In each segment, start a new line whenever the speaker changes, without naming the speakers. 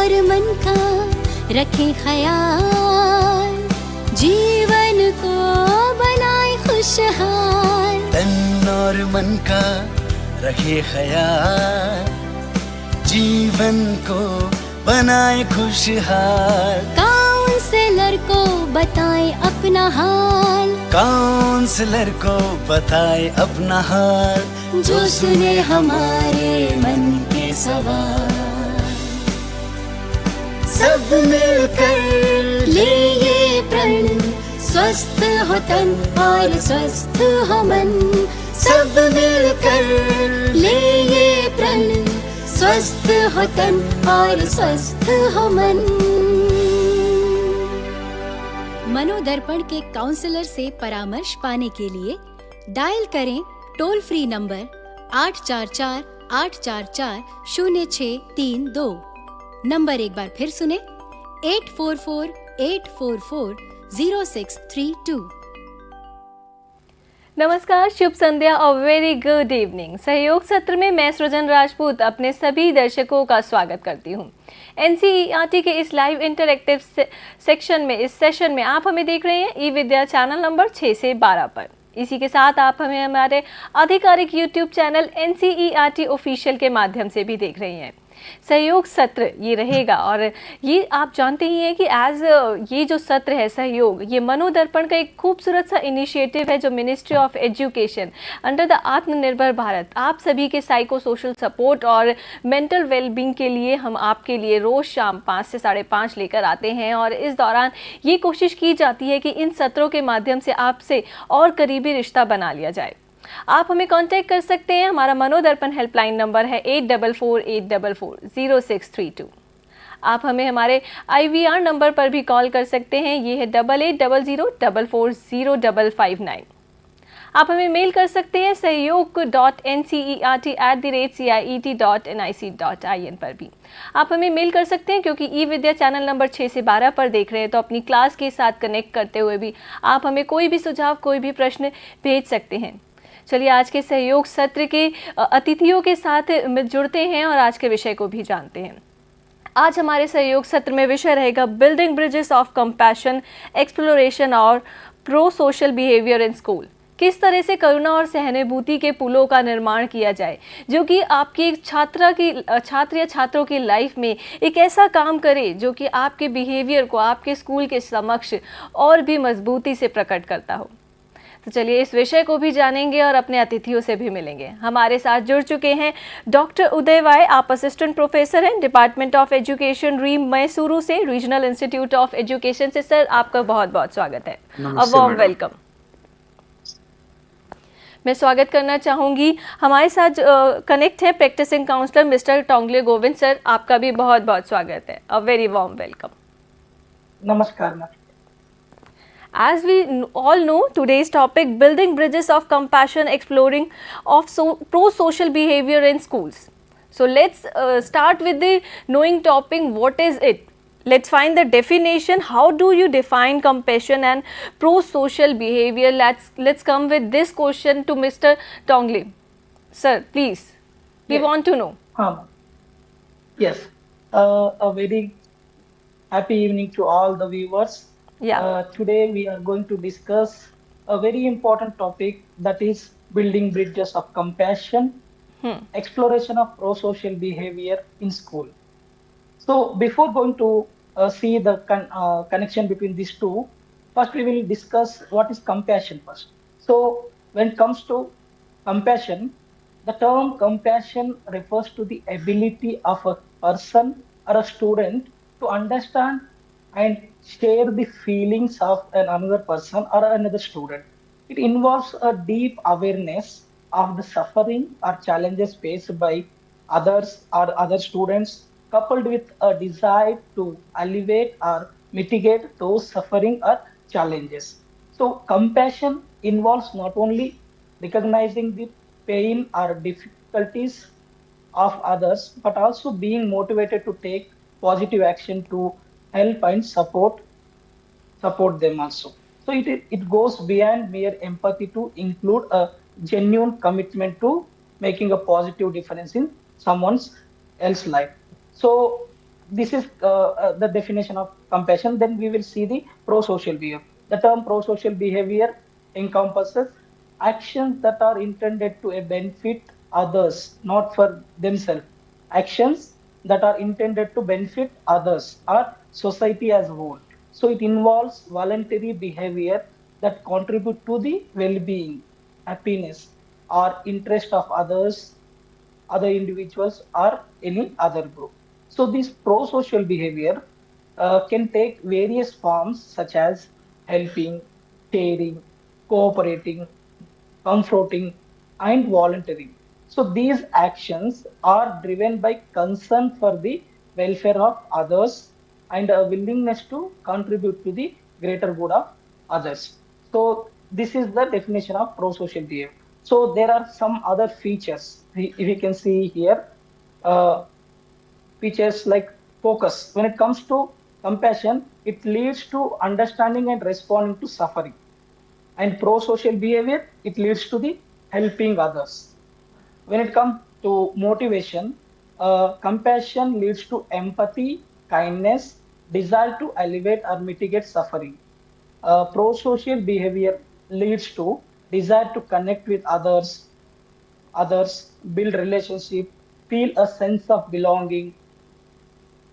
और मन का रखे ख्याल, जीवन को बनाए खुशहाल।
तन और मन का रखे ख्याल, जीवन को बनाए खुशहाल।
काउंसलर को बताए अपना हाल,
काउंसलर को बताए अपना हाल,
जो सुने हमारे मन के सवाल। सब मिलकर ले ये प्रण, स्वस्थ हो तन और स्वस्थ हो मन। सब मिलकर ले ये प्रण, स्वस्थ हो तन और स्वस्थ हो मन। मनोदर्पण के काउंसलर से परामर्श पाने के लिए डायल करें टोल फ्री नंबर 844-844-0632। नंबर एक बार फिर सुने 844-844-0632।
नमस्कार, शुभ संध्या और वेरी गुड इवनिंग। सहयोग सत्र में मैं सृजन राजपूत अपने सभी दर्शकों का स्वागत करती हूँ। एनसीईआरटी के इस लाइव इंटरैक्टिव सेक्शन में, इस सेशन में आप हमें देख रहे हैं eVidya चैनल नंबर 6 से 12 पर। इसी के साथ आप हमें हमारे आधिकारिक यूट्यूब चैनल एनसीईआरटी ऑफिशियल के माध्यम से भी देख रही हैं। सहयोग सत्र ये रहेगा और ये आप जानते ही हैं कि ये जो सत्र है सहयोग, ये मनोदर्पण का एक खूबसूरत सा इनिशिएटिव है जो ministry of education under the आत्मनिर्भर भारत आप सभी के साइकोसोशल सपोर्ट और मेंटल वेलबींग के लिए हम आपके लिए रोज़ शाम 5 से 5:30 लेकर आते हैं। और इस दौरान ये कोशिश की जाती है कि इन सत्रों के माध्यम से आपसे और करीबी रिश्ता बना लिया जाए। आप हमें कांटेक्ट कर सकते हैं। हमारा मनोदर्पण हेल्पलाइन नंबर है 8448440632। आप हमें हमारे IVR नंबर पर भी कॉल कर सकते हैं, ये है 8800440559। आप हमें मेल कर सकते हैं sahyog.ncert@ciet.nic.in पर भी आप हमें मेल कर सकते हैं, क्योंकि eVidya चैनल नंबर 6 से 12 पर देख रहे हैं तो अपनी क्लास के साथ कनेक्ट करते हुए भी आप हमें कोई भी सुझाव, कोई भी प्रश्न भेज सकते हैं। चलिए आज के सहयोग सत्र के अतिथियों के साथ जुड़ते हैं और आज के विषय को भी जानते हैं। आज हमारे सहयोग सत्र में विषय रहेगा building bridges of compassion, exploration और pro social behaviour in school. किस तरह से करुणा और सहानुभूति के पुलों का निर्माण किया जाए जो कि आपकी एक छात्र या छात्रों की लाइफ में एक ऐसा काम करे जो कि आपके बिहेवियर को आपके स्कूल के समक्ष और भी मजबूती से प्रकट करता हो। तो चलिए इस विषय को भी जानेंगे और अपने अतिथियों से भी मिलेंगे। हमारे साथ जुड़ चुके हैं डॉक्टर उदय वाय, आप असिस्टेंट प्रोफेसर हैं डिपार्टमेंट ऑफ एजुकेशन रीम मैसूरू से, रीजनल इंस्टीट्यूट ऑफ एजुकेशन से। सर आपका बहुत बहुत स्वागत है, अ वार्म वेलकम। मैं स्वागत करना चाहूँगी, हमारे साथ कनेक्ट है practising counsellor mister Tongle Govind. Sir आपका भी बहुत बहुत स्वागत है, अ वेरी वार्म वेलकम।
नमस्कार ma'am.
As we all know, today's topic building bridges of compassion, exploring of pro-social behavior in schools. So let's start with the knowing topic. What is it? Let's find the definition. How do you define compassion and pro-social behavior? Let's come with this question to Mr. Tongle. Sir, please. We want to know.
Yes. A very happy evening to all the viewers.
Yeah.
Today we are going to discuss a very important topic, that is building bridges of compassion, exploration of pro-social behavior in school. So before going to see the connection between these two, first we will discuss what is compassion first. So when it comes to compassion, the term compassion refers to the ability of a person or a student to understand and share the feelings of another person or another student. It involves a deep awareness of the suffering or challenges faced by others or other students, coupled with a desire to alleviate or mitigate those suffering or challenges. So compassion involves not only recognizing the pain or difficulties of others, but also being motivated to take positive action to help and support them also. So it goes beyond mere empathy to include a genuine commitment to making a positive difference in someone else's life. So this is the definition of compassion. Then we will see the pro-social behavior. The term pro-social behavior encompasses actions that are intended to benefit others, not for themselves. Actions that are intended to benefit others or society as a whole. So it involves voluntary behavior that contribute to the well-being, happiness, or interest of others, other individuals, or any other group. So this pro-social behavior can take various forms such as helping, sharing, cooperating, comforting, and volunteering. So these actions are driven by concern for the welfare of others and a willingness to contribute to the greater good of others. So this is the definition of pro-social behavior. So there are some other features. If you can see here, uh, features like focus. When it comes to compassion, it leads to understanding and responding to suffering. And pro-social behavior, it leads to the helping others. When it comes to motivation, compassion leads to empathy, kindness, desire to elevate or mitigate suffering. Pro-social behavior leads to desire to connect with others, build relationship, feel a sense of belonging.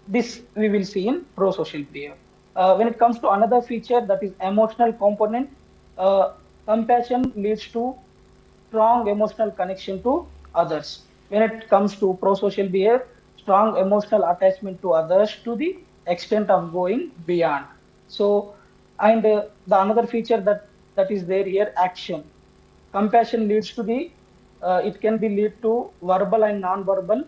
This we will see in pro-social behavior. When it comes to another feature, that is emotional component, uh, compassion leads to strong emotional connection to others. When it comes to pro-social behavior, strong emotional attachment to others to the extent of going beyond. So, and the another feature that is there here, action. Compassion leads to the, it can be lead to verbal and non-verbal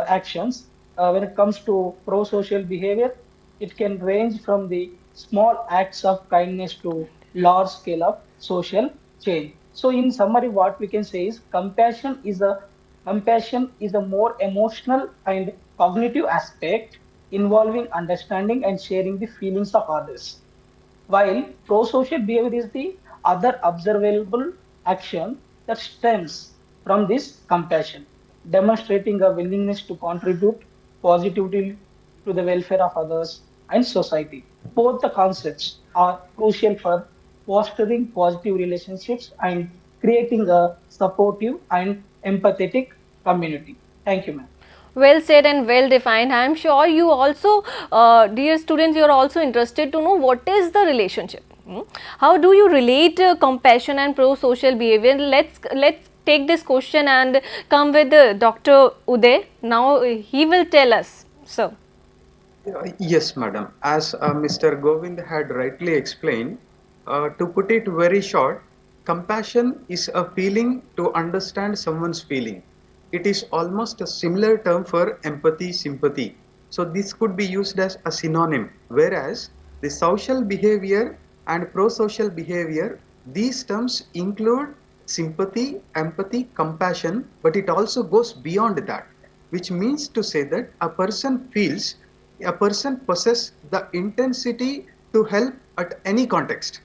actions. When it comes to pro-social behavior, it can range from the small acts of kindness to large scale of social change. So in summary, what we can say is compassion is a more emotional and cognitive aspect involving understanding and sharing the feelings of others, while pro-social behavior is the other observable action that stems from this compassion, demonstrating a willingness to contribute positively to the welfare of others and society. Both the concepts are crucial for fostering positive relationships and creating a supportive and empathetic community. Thank you, ma'am.
Well said and well defined. I am sure you also, dear students, you are also interested to know what is the relationship. How do you relate compassion and pro-social behavior? Let's take this question and come with Dr. Uday. Now he will tell us. So.
Yes, madam. As Mr. Govind had rightly explained, to put it very short, compassion is a feeling to understand someone's feeling. It is almost a similar term for empathy, sympathy. So this could be used as a synonym. Whereas the social behavior and pro-social behavior, these terms include sympathy, empathy, compassion, but it also goes beyond that, which means to say that a person possesses the intensity to help at any context.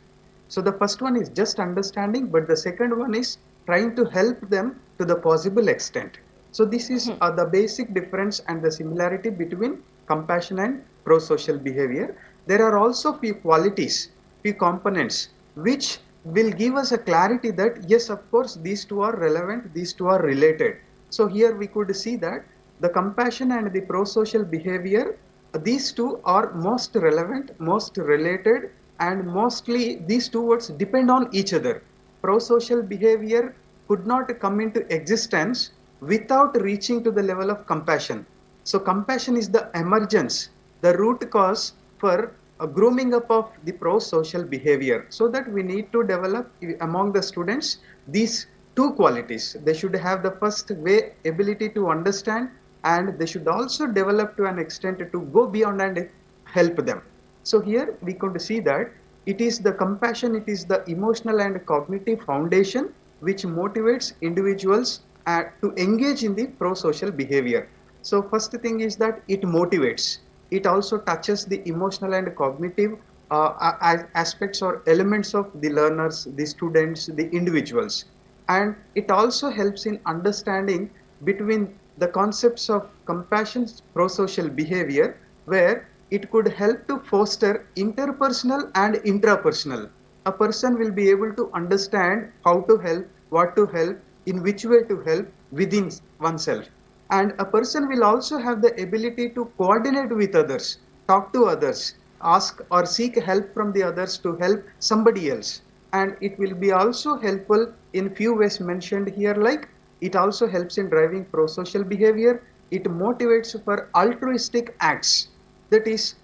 So the first one is just understanding, but the second one is trying to help them to the possible extent. So this is the basic difference and the similarity between compassion and pro-social behavior. There are also few qualities, few components which will give us a clarity that yes, of course, these two are relevant, these two are related. So here we could see that the compassion and the pro-social behavior, these two are most relevant, most related, and mostly these two words depend on each other. Pro-social behavior could not come into existence without reaching to the level of compassion. So compassion is the emergence, the root cause for a grooming up of the pro-social behavior. So that we need to develop among the students these two qualities. They should have the first way ability to understand, and they should also develop to an extent to go beyond and help them. So here we could see that it is the compassion, it is the emotional and cognitive foundation which motivates individuals to engage in the pro-social behavior. So first thing is that it motivates. It also touches the emotional and cognitive aspects or elements of the learners, the students, the individuals. And it also helps in understanding between the concepts of compassion prosocial behavior, where it could help to foster interpersonal and intrapersonal. A person will be able to understand how to help, what to help, in which way to help within oneself. And a person will also have the ability to coordinate with others, talk to others, ask or seek help from the others to help somebody else. And it will be also helpful in few ways mentioned here, like it also helps in driving pro-social behavior. It motivates for altruistic acts, that is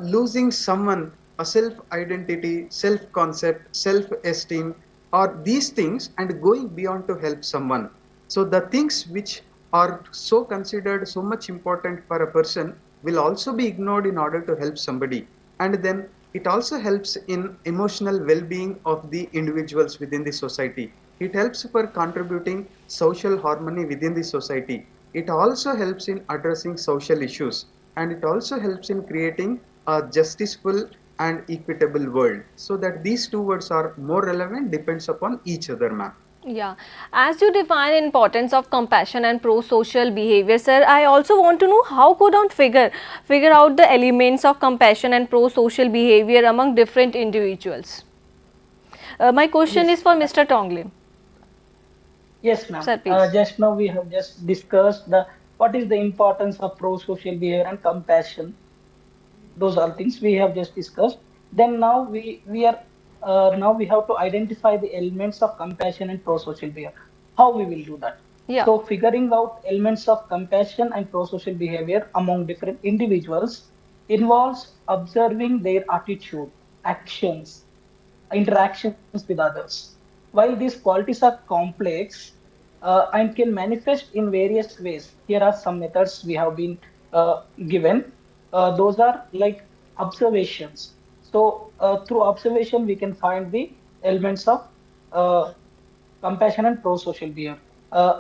losing someone a self identity, self concept, self esteem, or these things, and going beyond to help someone. So the things which are so considered so much important for a person will also be ignored in order to help somebody. And then it also helps in emotional well-being of the individuals within the society. It helps for contributing social harmony within the society. It also helps in addressing social issues, and it also helps in creating a justiceful and equitable world. So that these two words are more relevant depends upon each other, ma'am.
Yeah, as you define importance of compassion and pro-social behavior, sir, I also want to know how could one figure out the elements of compassion and pro-social behavior among different individuals. My question
Yes.
is for Mr. Tonglin.
Yes, ma'am.
Sir, please.
Just now we have just discussed the what is the importance of pro-social behavior and compassion. Those are things we have just discussed. Then now we are now we have to identify the elements of compassion and pro-social behavior. How we will do that?
Yeah.
So figuring out elements of compassion and pro-social behavior among different individuals involves observing their attitude, actions, interactions with others. While these qualities are complex and can manifest in various ways, here are some methods we have been given. Those are like observations. So, through observation, we can find the elements of uh, compassion and pro-social behavior.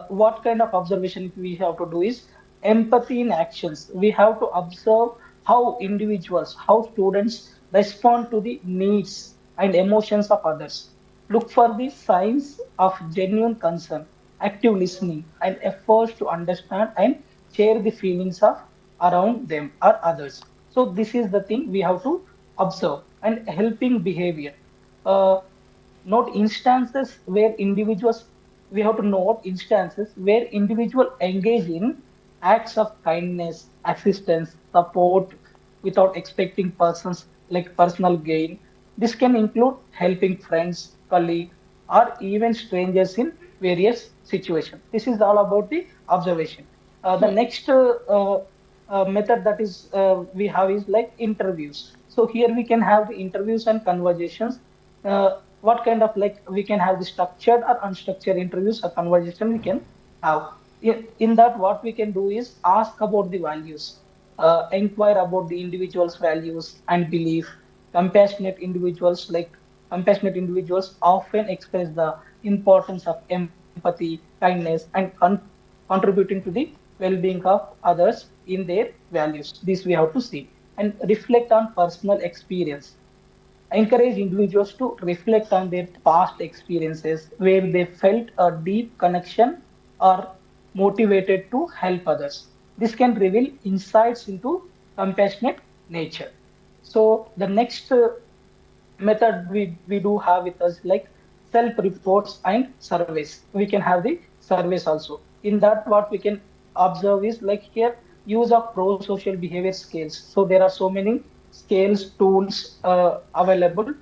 What kind of observation we have to do is empathy in actions. We have to observe how individuals, how students respond to the needs and emotions of others. Look for the signs of genuine concern, active listening, and efforts to understand and share the feelings of around them or others. So this is the thing we have to observe. And helping behavior. Uh, Note instances where individuals we have to note instances where individual engage in acts of kindness, assistance, support without expecting persons like personal gain. This can include helping friends, colleagues, or even strangers in various situations. This is all about the observation. The next method that is we have is like interviews. So here we can have the interviews and conversations. What kind of like we can have the structured or unstructured interviews or conversation we can have. In that, what we can do is ask about the values, inquire about the individual's values and belief. Compassionate individuals like compassionate individuals often express the importance of empathy, kindness, and contributing to the well-being of others in their values. This we have to see and reflect on personal experience. Encourage individuals to reflect on their past experiences where they felt a deep connection or motivated to help others. This can reveal insights into compassionate nature. So the next method we do have with us like self reports and surveys. We can have the surveys also. In that, what we can observe is like here use of pro social behavior scales. So there are so many scales tools available.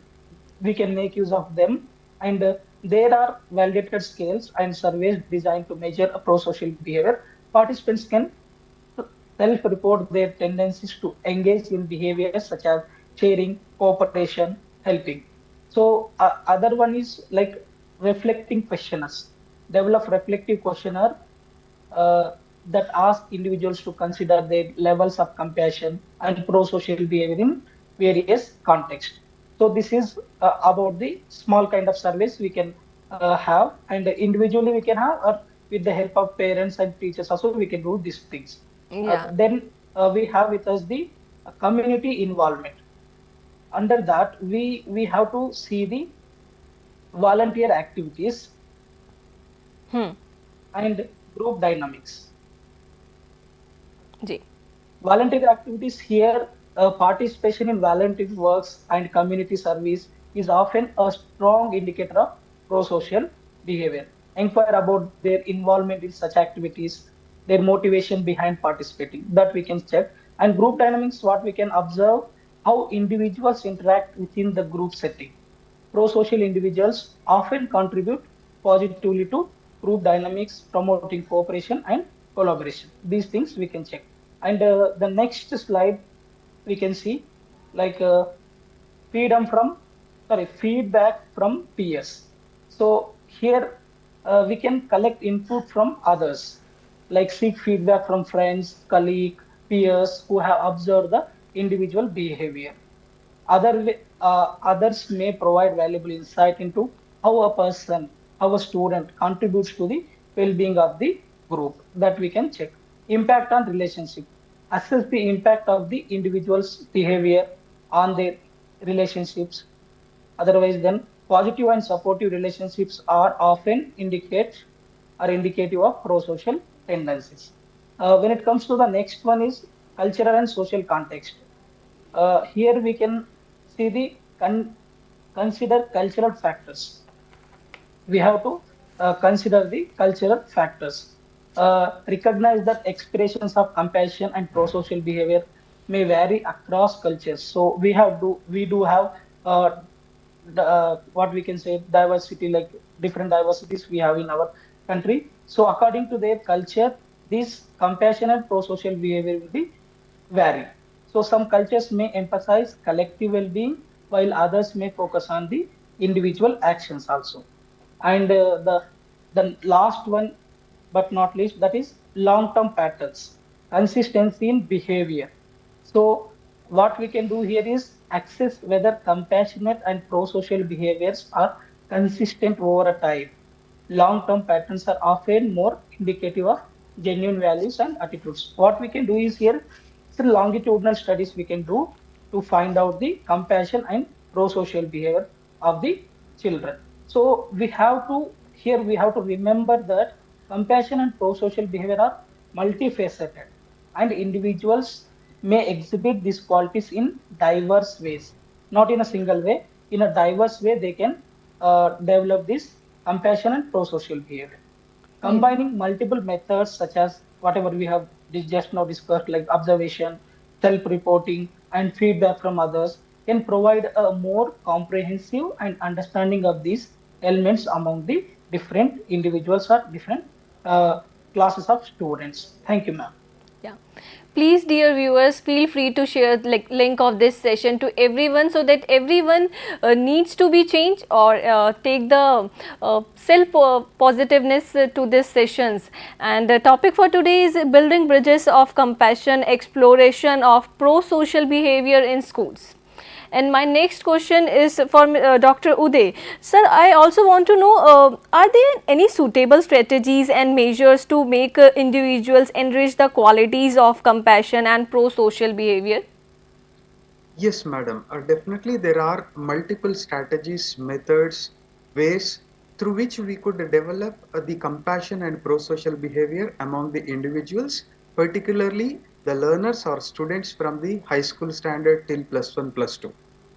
We can make use of them, and there are validated scales and surveys designed to measure a pro social behavior. Participants can self-report their tendencies to engage in behaviors such as sharing, cooperation, helping. So other one is like reflecting questionnaires. Develop reflective questionnaire that ask individuals to consider their levels of compassion and pro-social behavior in various contexts. So this is about the small kind of surveys we can have, and individually we can have, or with the help of parents and teachers also we can do these things.
Yeah.
Then we have with us the community involvement. Under that, we have to see the volunteer activities
Hmm.
and group dynamics.
जी.
Volunteer activities here, participation in volunteer works and community service is often a strong indicator of pro-social behavior. Inquire about their involvement in such activities, their motivation behind participating, that we can check. And group dynamics, what we can observe, how individuals interact within the group setting. Pro-social individuals often contribute positively to group dynamics, promoting cooperation and collaboration. These things we can check. And the next slide we can see like freedom from feedback from peers. So here we can collect input from others, like seek feedback from friends, colleague, peers who have observed the individual behavior. Others may provide valuable insight into how a person, how a student contributes to the well-being of the group, that we can check. Impact on relationship. Assess the impact of the individual's behavior on their relationships. Otherwise, then positive and supportive relationships are often indicative of pro-social tendencies. When it comes to the next one is cultural and social context. Here we can see the consider cultural factors. We have to consider the cultural factors. Recognize that expressions of compassion and pro-social behavior may vary across cultures. So we do have what we can say diversity, like different diversities we have in our country. So according to their culture, this compassion and pro-social behavior will be vary. So some cultures may emphasize collective well-being, while others may focus on the individual actions also. And the last one, but not least, that is long-term patterns, consistency in behavior. So what we can do here is assess whether compassionate and pro-social behaviors are consistent over a time. Long-term patterns are often more indicative of genuine values and attitudes. What we can do is here, some longitudinal studies we can do to find out the compassion and pro-social behavior of the children. So we have to remember that compassion and pro-social behavior are multifaceted, and individuals may exhibit these qualities in diverse ways, not in a single way. In a diverse way, they can develop this compassion and pro-social behavior.
Yes.
Combining multiple methods such as whatever we have just now discussed, like observation, self-reporting, and feedback from others, can provide a more comprehensive and understanding of these elements among the different individuals or different uh, classes of students. Thank you, ma'am.
Yeah. Please, dear viewers, feel free to share link of this session to everyone so that everyone needs to be changed or take the self positiveness to these sessions. And the topic for today is building bridges of compassion, exploration of pro-social behavior in schools. And my next question is for Dr. Uday. Sir, I also want to know, are there any suitable strategies and measures to make individuals enrich the qualities of compassion and pro-social behavior?
Yes, madam. Definitely, there are multiple strategies, methods, ways through which we could develop the compassion and pro-social behavior among the individuals, particularly the learners or students from the high school standard till plus one, plus two.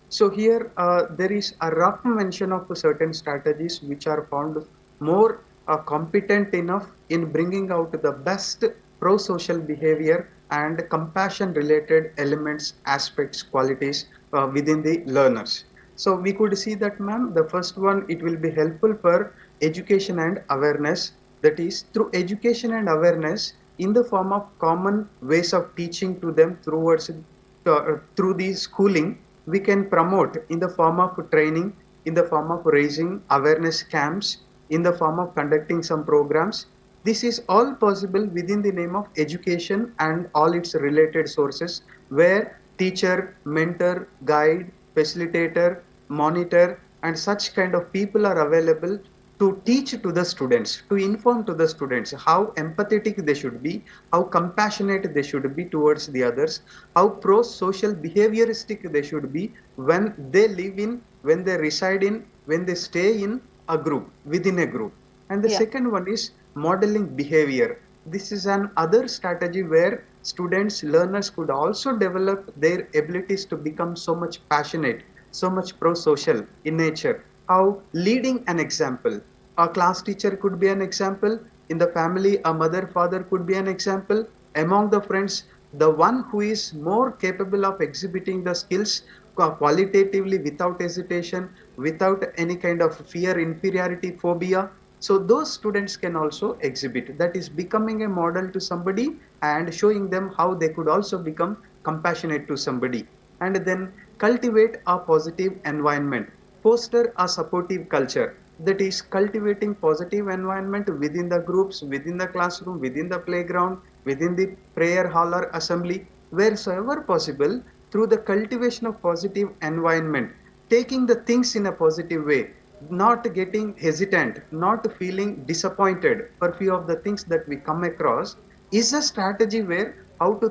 So here there is a rough mention of certain strategies which are found more competent enough in bringing out the best pro-social behavior and compassion related elements, aspects, qualities within the learners. So we could see that, ma'am, the first one, it will be helpful for education and awareness. That is, through education and awareness in the form of common ways of teaching to them through the schooling, we can promote in the form of training, in the form of raising awareness camps, in the form of conducting some programs. This is all possible within the name of education and all its related sources, where teacher, mentor, guide, facilitator, monitor, and such kind of people are available to teach to the students, to inform to the students how empathetic they should be, how compassionate they should be towards the others, how pro-social behavioristic they should be when they live in, when they reside in, when they stay in a group, within a group. And the
Yeah.
second one is modeling behavior. This is an other strategy where students, learners could also develop their abilities to become so much passionate, so much pro-social in nature. How leading an example. A class teacher could be an example. In the family, a mother, father could be an example. Among the friends, the one who is more capable of exhibiting the skills qualitatively without hesitation, without any kind of fear, inferiority, phobia. So those students can also exhibit. That is becoming a model to somebody and showing them how they could also become compassionate to somebody. And then cultivate a positive environment, foster a supportive culture. That is cultivating positive environment within the groups, within the classroom, within the playground, within the prayer hall or assembly, wheresoever possible, through the cultivation of positive environment, taking the things in a positive way, not getting hesitant, not feeling disappointed for few of the things that we come across, is a strategy where how to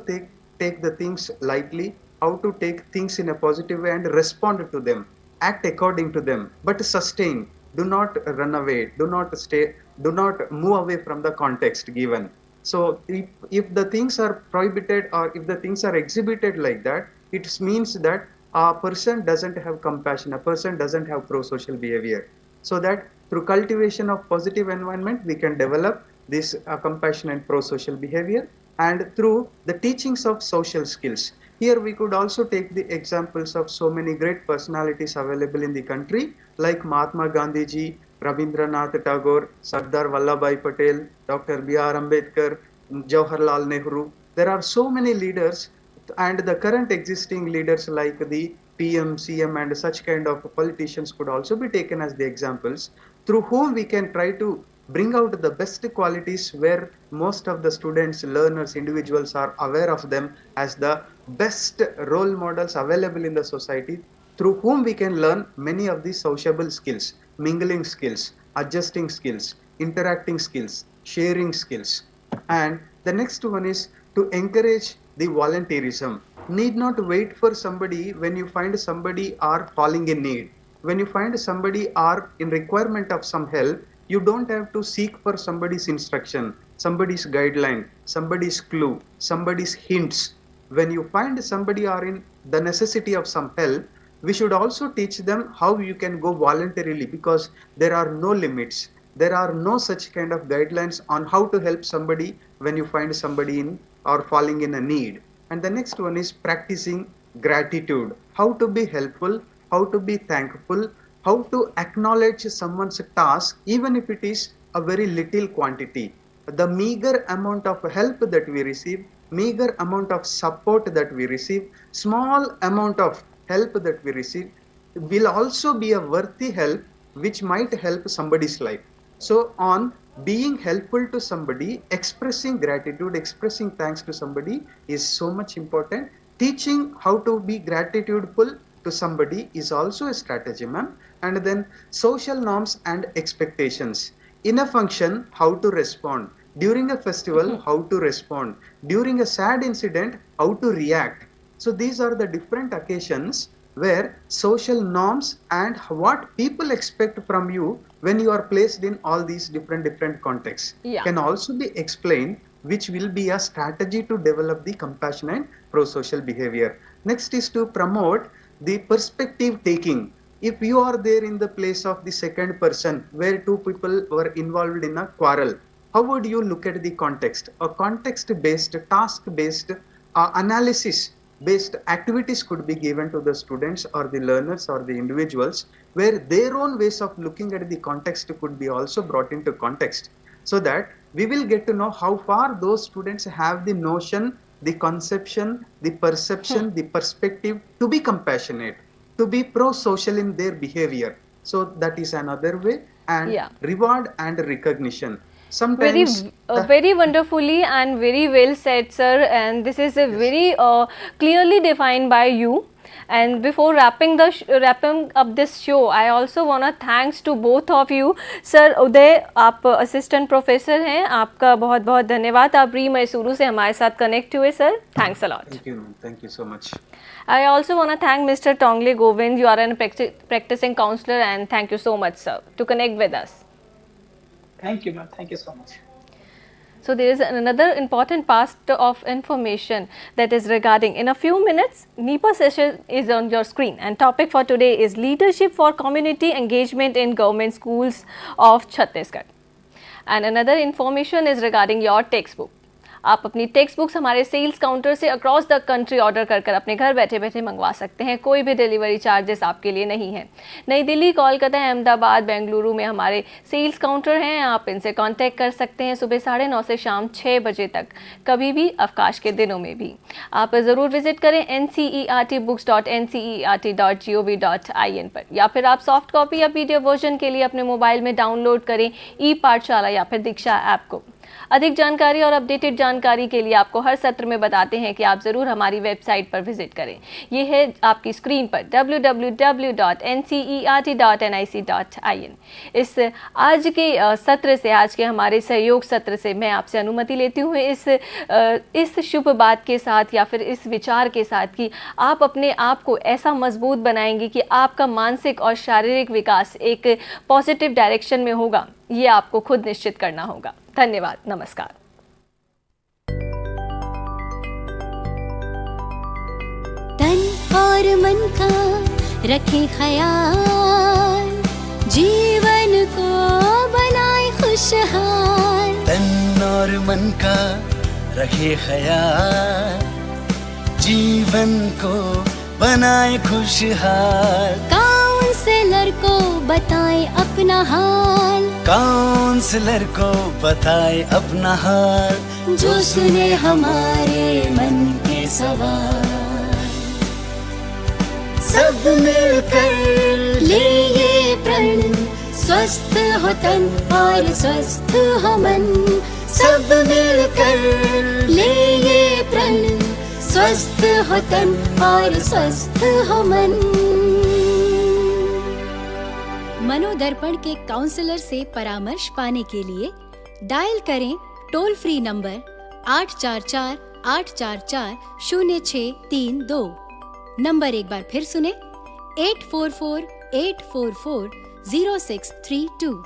take the things lightly, how to take things in a positive way and respond to them, act according to them, but sustain. Do not run away. Do not stay. Do not move away from the context given. So if the things are prohibited or if the things are exhibited like that, it means that a person doesn't have compassion, a person doesn't have pro-social behavior. So that through cultivation of positive environment, we can develop this compassion and pro-social behavior, and through the teachings of social skills. Here we could also take the examples of so many great personalities available in the country like Mahatma Gandhi ji, Rabindranath Tagore, Sardar Vallabhbhai Patel, Dr. B.R. Ambedkar, Jawaharlal Nehru. There are so many leaders, and the current existing leaders like the PM, CM and such kind of politicians could also be taken as the examples through whom we can try to bring out the best qualities where most of the students, learners, individuals are aware of them as the best role models available in the society, through whom we can learn many of the sociable skills, mingling skills, adjusting skills, interacting skills, sharing skills. And the next one is to encourage the volunteerism. Need not wait for somebody when you find somebody are falling in need. When you find somebody are in requirement of some help, you don't have to seek for somebody's instruction, somebody's guideline, somebody's clue, somebody's hints. When you find somebody are in the necessity of some help, we should also teach them how you can go voluntarily, because there are no limits. There are no such kind of guidelines on how to help somebody when you find somebody in or falling in a need. And the next one is practicing gratitude. How to be helpful, how to be thankful, how to acknowledge someone's task even if it is a very little quantity. The meager amount of help that we receive, meager amount of support that we receive, small amount of help that we receive will also be a worthy help which might help somebody's life. So on being helpful to somebody, expressing gratitude, expressing thanks to somebody is so much important. Teaching how to be gratitudeful to somebody is also a strategy, ma'am. And then social norms and expectations. In a function, how to respond. During a festival, how to respond. During a sad incident, how to react. So these are the different occasions where social norms and what people expect from you when you are placed in all these different contexts can also be explained, which will be a strategy to develop the compassionate pro-social behavior. Next is to promote the perspective taking. If you are there in the place of the second person where two people were involved in a quarrel, how would you look at the context? A context-based, task-based analysis-based activities could be given to the students or the learners or the individuals, where their own ways of looking at the context could be also brought into context, so that we will get to know how far those students have the notion, the conception, the perception, the perspective to be compassionate, to be pro-social in their behavior. So that is another way. And reward and recognition. Sometimes
very wonderfully and very well said, sir, and this is a very clearly defined by you. And before wrapping up this show, I also want to thanks to both of you. Sir Uday, आप assistant professor हैं, आपका बहुत बहुत धन्यवाद, आप pre Mysuru से हमारे साथ कनेक्ट हुए sir. Thanks a lot.
Thank you so much.
I also want to thank Mr. Tongle Govind. You are a practicing counselor, and thank you so much, sir, to connect with us.
Thank you, ma'am. Thank you so much.
So there is another important part of information that is regarding, in a few minutes, NEPA session is on your screen, and topic for today is leadership for community engagement in government schools of Chhattisgarh. And another information is regarding your textbook. आप अपनी text books हमारे sales counter से across the country order कर अपने घर बैठे बैठे मंगवा सकते हैं, कोई भी डिलीवरी चार्जेस आपके लिए नहीं है। नई दिल्ली, कोलकाता, अहमदाबाद, बेंगलुरु में हमारे सेल्स काउंटर हैं, आप इनसे कांटेक्ट कर सकते हैं सुबह 9:30 से शाम 6 बजे तक, कभी भी अवकाश के दिनों में भी। आप ज़रूर विजिट करें ncertbooks.ncert.gov.in पर, या फिर आप सॉफ्ट कॉपी या PDF वर्जन के लिए अपने मोबाइल में डाउनलोड करें ई पाठशाला या फिर दीक्षा ऐप को। अधिक जानकारी और अपडेटेड जानकारी के लिए आपको हर सत्र में बताते हैं कि आप ज़रूर हमारी वेबसाइट पर विजिट करें। ये है आपकी स्क्रीन पर www.ncert.nic.in। इस आज के सत्र से, आज के हमारे सहयोग सत्र से मैं आपसे अनुमति लेती हूँ इस शुभ बात के साथ या फिर इस विचार के साथ कि आप अपने आप को ऐसा मजबूत बनाएंगे कि आपका मानसिक और शारीरिक विकास एक पॉजिटिव डायरेक्शन में होगा। ये आपको खुद निश्चित करना होगा। धन्यवाद, नमस्कार।
तन और मन का रखे ख्याल, जीवन को बनाए खुशहाल।
तन और मन का रखे ख्याल, जीवन को बनाए खुशहाल।
काउंसलर को बताए अपना हाल,
काउंसलर को बताए अपना हाल,
जो सुने हमारे मन के सवाल। सब मिलकर ले ये प्रण, स्वस्थ हो तन और स्वस्थ हो मन। सब मिलकर ले ये प्रण, स्वस्थ हो तन और स्वस्थ हो मन। मनोदर्पण के काउंसलर से परामर्श पाने के लिए डायल करें टोल फ्री नंबर 844-844-0632। नंबर एक बार फिर सुने 844-844-0632।